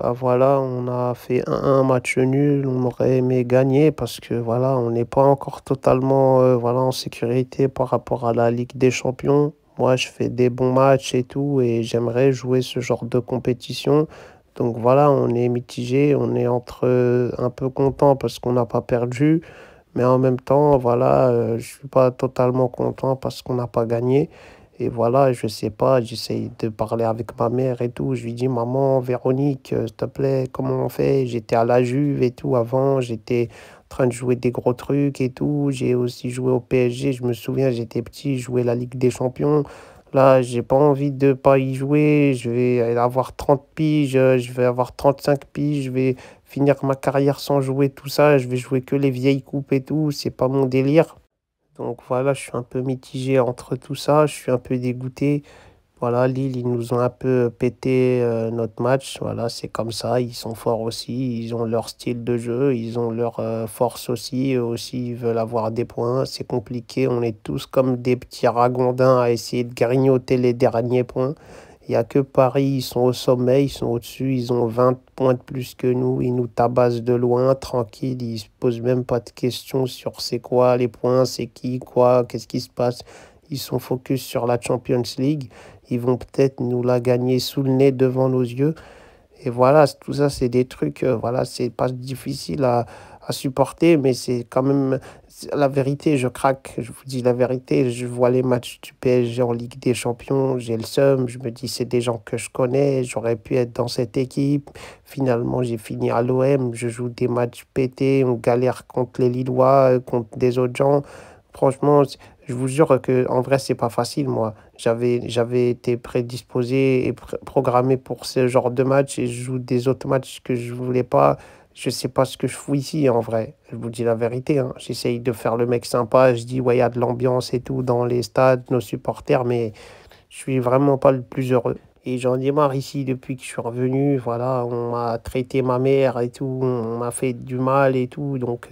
Bah voilà, on a fait 1-1 match nul, on aurait aimé gagner parce que voilà, on n'est pas encore totalement voilà, en sécurité par rapport à la Ligue des Champions. Moi, je fais des bons matchs et tout, et j'aimerais jouer ce genre de compétition. Donc voilà, on est mitigé, on est entre un peu content parce qu'on n'a pas perdu, mais en même temps, voilà, je suis pas totalement content parce qu'on n'a pas gagné. Et voilà, je sais pas, j'essaye de parler avec ma mère et tout. Je lui dis, maman, Véronique, s'il te plaît, comment on fait? J'étais à la Juve et tout avant, j'étais en train de jouer des gros trucs et tout. J'ai aussi joué au PSG, je me souviens, j'étais petit, je jouais la Ligue des Champions. Là, j'ai pas envie de pas y jouer. Je vais avoir 30 piges, je vais avoir 35 piges, je vais finir ma carrière sans jouer tout ça. Je vais jouer que les vieilles coupes et tout. C'est pas mon délire. Donc voilà, je suis un peu mitigé entre tout ça. Je suis un peu dégoûté. Voilà, Lille, ils nous ont un peu pété notre match. Voilà, c'est comme ça. Ils sont forts aussi. Ils ont leur style de jeu. Ils ont leur force aussi. Eux aussi, ils veulent avoir des points. C'est compliqué. On est tous comme des petits ragondins à essayer de grignoter les derniers points. Il n'y a que Paris, ils sont au sommet, ils sont au-dessus. Ils ont 20 points de plus que nous. Ils nous tabassent de loin, tranquille. Ils se posent même pas de questions sur c'est quoi les points, c'est qui, quoi, qu'est-ce qui se passe. Ils sont focus sur la Champions League. Ils vont peut-être nous la gagner sous le nez devant nos yeux. Et voilà, tout ça, c'est des trucs, voilà, c'est pas difficile à supporter, mais c'est quand même la vérité, je craque. Je vous dis la vérité, je vois les matchs du PSG en Ligue des Champions, j'ai le seum, je me dis c'est des gens que je connais, j'aurais pu être dans cette équipe. Finalement, j'ai fini à l'OM, je joue des matchs pétés, on galère contre les Lillois, contre des autres gens. Franchement, je vous jure que en vrai, c'est pas facile, moi. J'avais été prédisposé et programmé pour ce genre de match et je joue des autres matchs que je voulais pas. Je sais pas ce que je fous ici, en vrai. Je vous dis la vérité, hein. J'essaye de faire le mec sympa. Je dis, ouais, il y a de l'ambiance et tout dans les stades, nos supporters, mais je suis vraiment pas le plus heureux. Et j'en ai marre ici depuis que je suis revenu. Voilà, on m'a traité ma mère et tout. On m'a fait du mal et tout. Donc,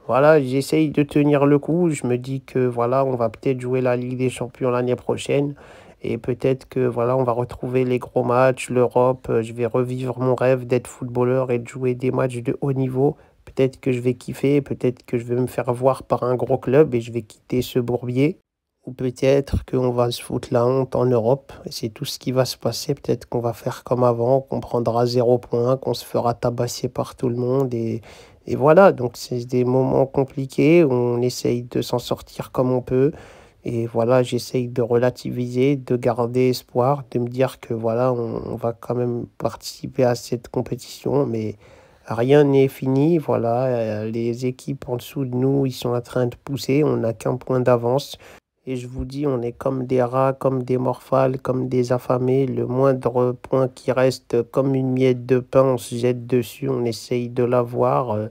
voilà, j'essaye de tenir le coup. Je me dis que voilà, on va peut-être jouer la Ligue des Champions l'année prochaine. Et peut-être que voilà, on va retrouver les gros matchs, l'Europe. Je vais revivre mon rêve d'être footballeur et de jouer des matchs de haut niveau. Peut-être que je vais kiffer, peut-être que je vais me faire voir par un gros club et je vais quitter ce bourbier. Ou peut-être qu'on va se foutre la honte en Europe. Et c'est tout ce qui va se passer. Peut-être qu'on va faire comme avant, qu'on prendra 0 point, qu'on se fera tabasser par tout le monde. Et voilà, donc c'est des moments compliqués où on essaye de s'en sortir comme on peut. Et voilà, j'essaye de relativiser, de garder espoir, de me dire que voilà, on va quand même participer à cette compétition, mais rien n'est fini. Voilà, les équipes en dessous de nous, ils sont en train de pousser, on n'a qu'un point d'avance. Et je vous dis, on est comme des rats, comme des morphales, comme des affamés. Le moindre point qui reste comme une miette de pain, on se jette dessus, on essaye de l'avoir.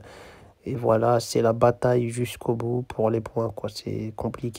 Et voilà, c'est la bataille jusqu'au bout pour les points, quoi. C'est compliqué.